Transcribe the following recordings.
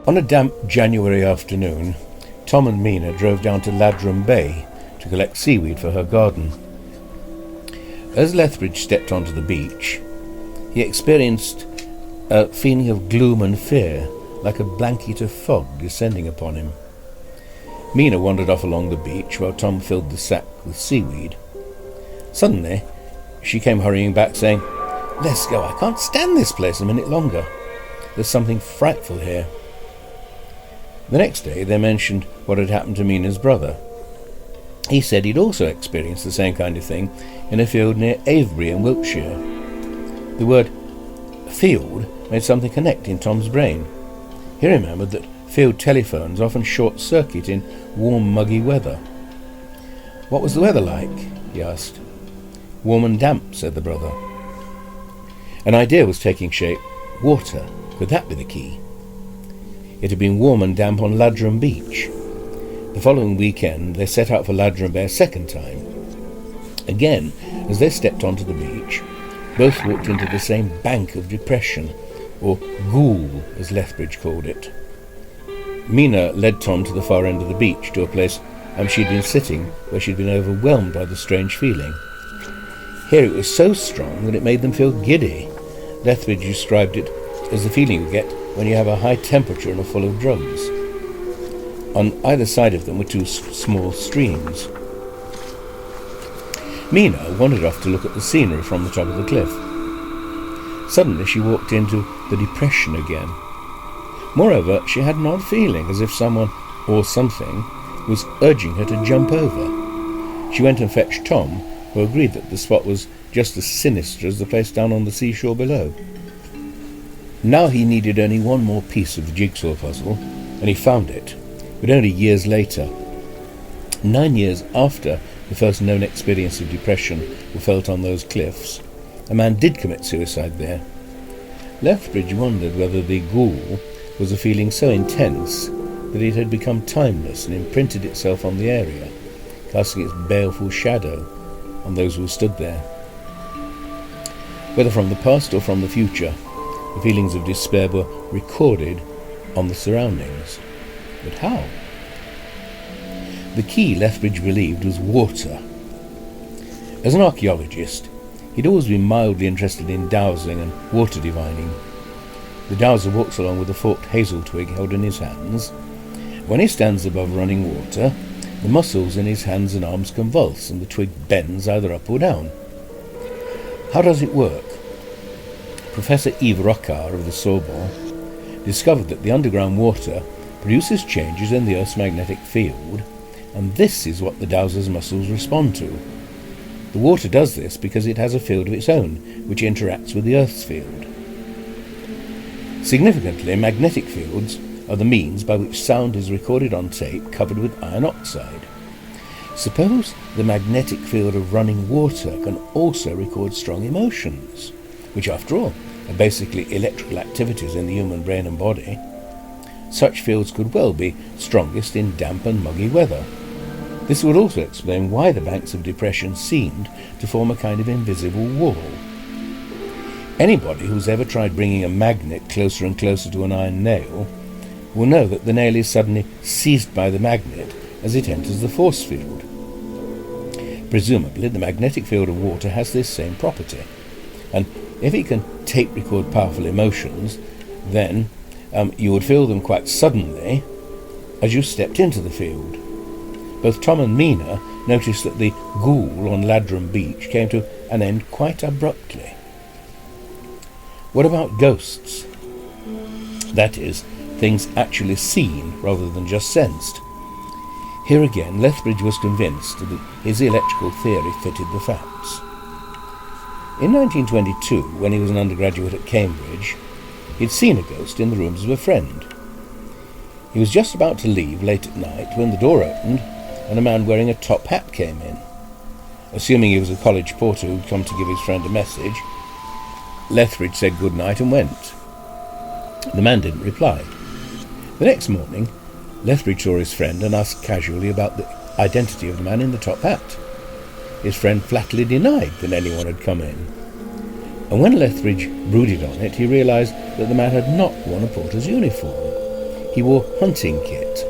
On a damp January afternoon, Tom and Mina drove down to Ladram Bay to collect seaweed for her garden. As Lethbridge stepped onto the beach, he experienced a feeling of gloom and fear, like a blanket of fog descending upon him. Mina wandered off along the beach while Tom filled the sack with seaweed. Suddenly, she came hurrying back, saying, "Let's go, I can't stand this place a minute longer. There's something frightful here." The next day they mentioned what had happened to Mina's brother. He said he'd also experienced the same kind of thing in a field near Avebury in Wiltshire. The word field made something connect in Tom's brain. He remembered that field telephones often short-circuit in warm, muggy weather. "What was the weather like?" he asked. "Warm and damp," said the brother. An idea was taking shape. Water. Could that be the key? It had been warm and damp on Ladram Beach. The following weekend they set out for Ladram Bay a second time. Again, as they stepped onto the beach, both walked into the same bank of depression, or ghoul, as Lethbridge called it. Mina led Tom to the far end of the beach, to a place she'd been sitting, where she'd been overwhelmed by the strange feeling. Here it was so strong that it made them feel giddy. Lethbridge described it as the feeling you get when you have a high temperature and are full of drugs. On either side of them were two small streams. Mina wandered off to look at the scenery from the top of the cliff. Suddenly she walked into the depression again. Moreover, she had an odd feeling, as if someone, or something, was urging her to jump over. She went and fetched Tom, who agreed that the spot was just as sinister as the place down on the seashore below. Now he needed only one more piece of the jigsaw puzzle, and he found it, but only years later. 9 years after the first known experience of depression were felt on those cliffs, a man did commit suicide there. Lethbridge wondered whether the ghoul was a feeling so intense that it had become timeless and imprinted itself on the area, casting its baleful shadow on those who stood there. Whether from the past or from the future, the feelings of despair were recorded on the surroundings. But how? The key, Lethbridge believed, was water. As an archaeologist, he'd always been mildly interested in dowsing and water divining. The dowser walks along with a forked hazel twig held in his hands. When he stands above running water, the muscles in his hands and arms convulse, and the twig bends either up or down. How does it work? Professor Yves Rocard of the Sorbonne discovered that the underground water produces changes in the Earth's magnetic field, and this is what the dowser's muscles respond to. The water does this because it has a field of its own, which interacts with the Earth's field. Significantly, magnetic fields are the means by which sound is recorded on tape covered with iron oxide. Suppose the magnetic field of running water can also record strong emotions, which, after all, are basically electrical activities in the human brain and body. Such fields could well be strongest in damp and muggy weather. This would also explain why the banks of depression seemed to form a kind of invisible wall. Anybody who's ever tried bringing a magnet closer and closer to an iron nail will know that the nail is suddenly seized by the magnet as it enters the force field. Presumably, the magnetic field of water has this same property, and if it can tape record powerful emotions, then you would feel them quite suddenly as you stepped into the field. Both Tom and Mina noticed that the ghoul on Ladram Beach came to an end quite abruptly. What about ghosts? That is, things actually seen rather than just sensed. Here again, Lethbridge was convinced that his electrical theory fitted the facts. In 1922, when he was an undergraduate at Cambridge, he'd seen a ghost in the rooms of a friend. He was just about to leave late at night when the door opened and a man wearing a top hat came in. Assuming he was a college porter who'd come to give his friend a message, Lethbridge said good night and went. The man didn't reply. The next morning, Lethbridge saw his friend and asked casually about the identity of the man in the top hat. His friend flatly denied that anyone had come in. And when Lethbridge brooded on it, he realised that the man had not worn a porter's uniform. he wore hunting kit.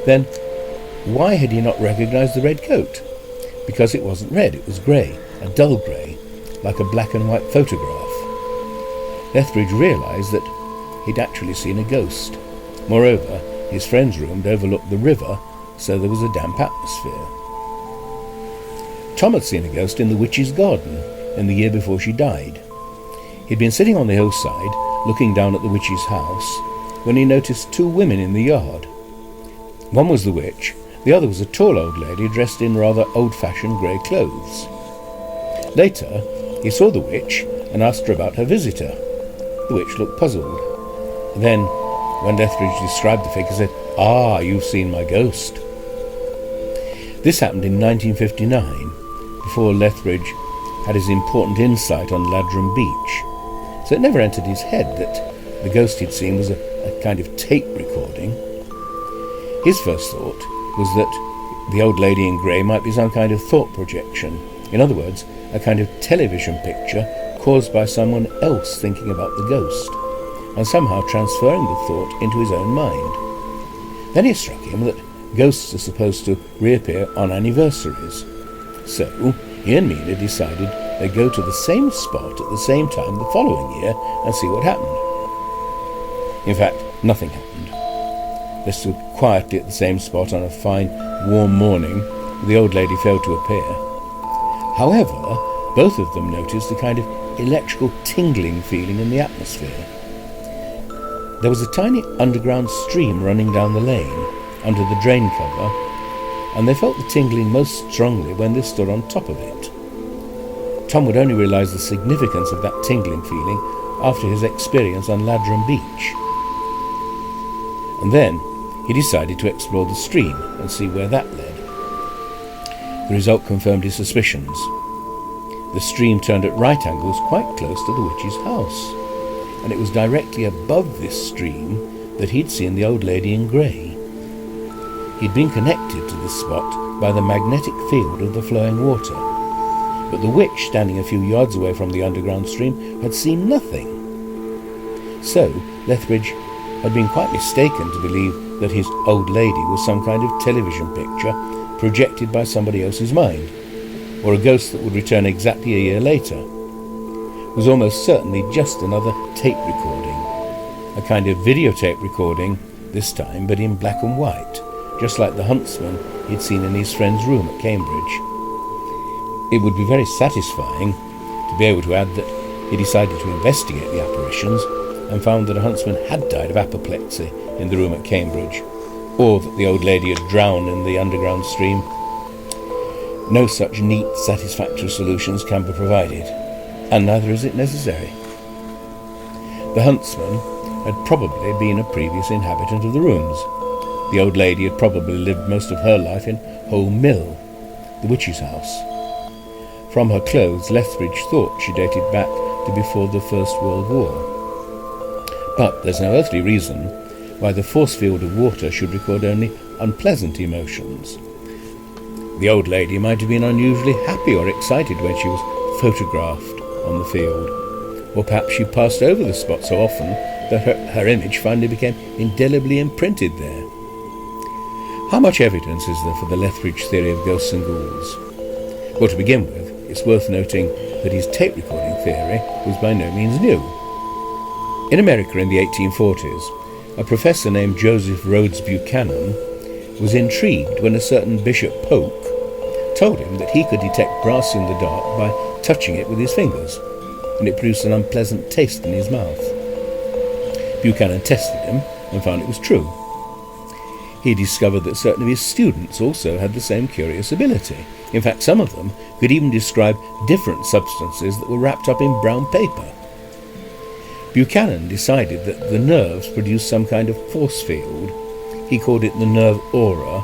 Then, why had he not recognised the red coat? Because it wasn't red, it was grey, a dull grey, like a black and white photograph. Lethbridge realised that he'd actually seen a ghost. Moreover, his friend's room overlooked the river, so there was a damp atmosphere. Tom had seen a ghost in the witch's garden in the year before she died. He'd been sitting on the hillside, looking down at the witch's house, when he noticed two women in the yard. One was the witch, the other was a tall old lady dressed in rather old-fashioned grey clothes. Later, he saw the witch and asked her about her visitor. The witch looked puzzled. Then, when Lethbridge described the figure, said, "Ah, you've seen my ghost." This happened in 1959, before Lethbridge had his important insight on Ladram Beach, so it never entered his head that the ghost he'd seen was a kind of tape recording. His first thought was that the old lady in grey might be some kind of thought projection. In other words, a kind of television picture caused by someone else thinking about the ghost, and somehow transferring the thought into his own mind. Then it struck him that ghosts are supposed to reappear on anniversaries. So, he and Mina decided they'd go to the same spot at the same time the following year and see what happened. In fact, nothing happened. They stood quietly at the same spot on a fine, warm morning. The old lady failed to appear. However, both of them noticed a kind of electrical tingling feeling in the atmosphere. There was a tiny underground stream running down the lane, under the drain cover, and they felt the tingling most strongly when they stood on top of it. Tom would only realise the significance of that tingling feeling after his experience on Ladram Beach. And then he decided to explore the stream and see where that led. The result confirmed his suspicions. The stream turned at right angles quite close to the witch's house, and it was directly above this stream that he'd seen the old lady in grey. He'd been connected to the spot by the magnetic field of the flowing water, but the witch, standing a few yards away from the underground stream, had seen nothing. So Lethbridge had been quite mistaken to believe that his old lady was some kind of television picture projected by somebody else's mind, or a ghost that would return exactly a year later. It was almost certainly just another tape recording, a kind of videotape recording this time, but in black and white, just like the huntsman he'd seen in his friend's room at Cambridge. It would be very satisfying to be able to add that he decided to investigate the apparitions and found that a huntsman had died of apoplexy in the room at Cambridge, or that the old lady had drowned in the underground stream. No such neat, satisfactory solutions can be provided, and neither is it necessary. The huntsman had probably been a previous inhabitant of the rooms. The old lady had probably lived most of her life in Home Mill, the witch's house. From her clothes, Lethbridge thought she dated back to before the First World War. But there's no earthly reason why the force field of water should record only unpleasant emotions. The old lady might have been unusually happy or excited when she was photographed on the field, or perhaps she passed over the spot so often that her image finally became indelibly imprinted there. How much evidence is there for the Lethbridge theory of ghosts and ghouls? Well, to begin with, it's worth noting that his tape recording theory was by no means new. In America in the 1840s, a professor named Joseph Rhodes Buchanan was intrigued when a certain Bishop Polk told him that he could detect brass in the dark by touching it with his fingers, and it produced an unpleasant taste in his mouth. Buchanan tested him and found it was true. He discovered that certain of his students also had the same curious ability. In fact, some of them could even describe different substances that were wrapped up in brown paper. Buchanan decided that the nerves produced some kind of force field. He called it the nerve aura,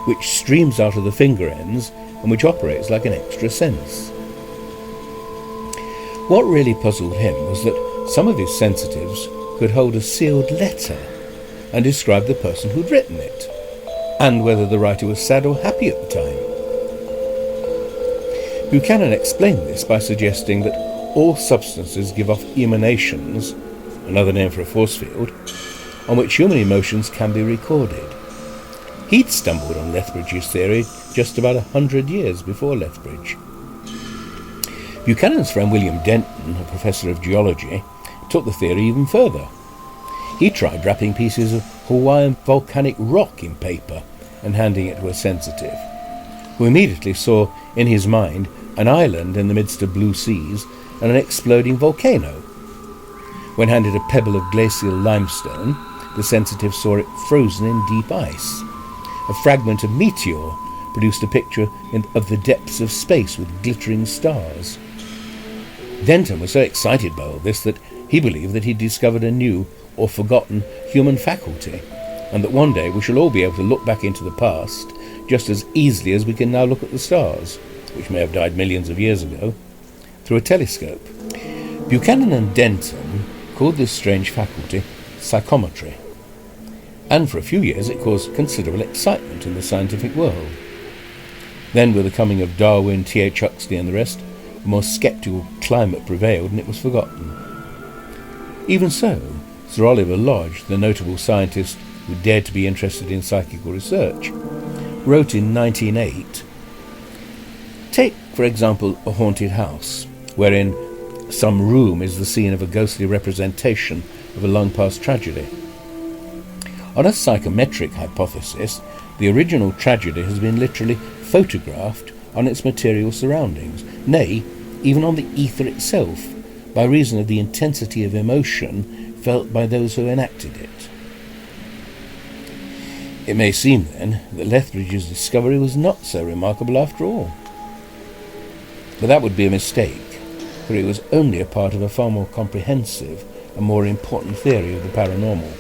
which streams out of the finger ends and which operates like an extra sense. What really puzzled him was that some of his sensitives could hold a sealed letter and describe the person who'd written it, and whether the writer was sad or happy at the time. Buchanan explained this by suggesting that all substances give off emanations, another name for a force field, on which human emotions can be recorded. He'd stumbled on Lethbridge's theory just about 100 years before Lethbridge. Buchanan's friend William Denton, a professor of geology, took the theory even further. He tried wrapping pieces of Hawaiian volcanic rock in paper and handing it to a sensitive, who immediately saw in his mind an island in the midst of blue seas and an exploding volcano. When handed a pebble of glacial limestone, the sensitive saw it frozen in deep ice. A fragment of meteor produced a picture of the depths of space with glittering stars. Denton was so excited by all this that he believed that he'd discovered a new or forgotten human faculty, and that one day we shall all be able to look back into the past just as easily as we can now look at the stars, which may have died millions of years ago, through a telescope. Buchanan and Denton called this strange faculty psychometry, and for a few years it caused considerable excitement in the scientific world. Then, with the coming of Darwin, T.H. Huxley and the rest, a more sceptical climate prevailed and it was forgotten. Even so, Sir Oliver Lodge, the notable scientist who dared to be interested in psychical research, wrote in 1908, "Take, for example, a haunted house, wherein some room is the scene of a ghostly representation of a long-past tragedy. On a psychometric hypothesis, the original tragedy has been literally photographed on its material surroundings, nay, even on the ether itself, by reason of the intensity of emotion felt by those who enacted it." It may seem, then, that Lethbridge's discovery was not so remarkable after all. But that would be a mistake, for it was only a part of a far more comprehensive and more important theory of the paranormal.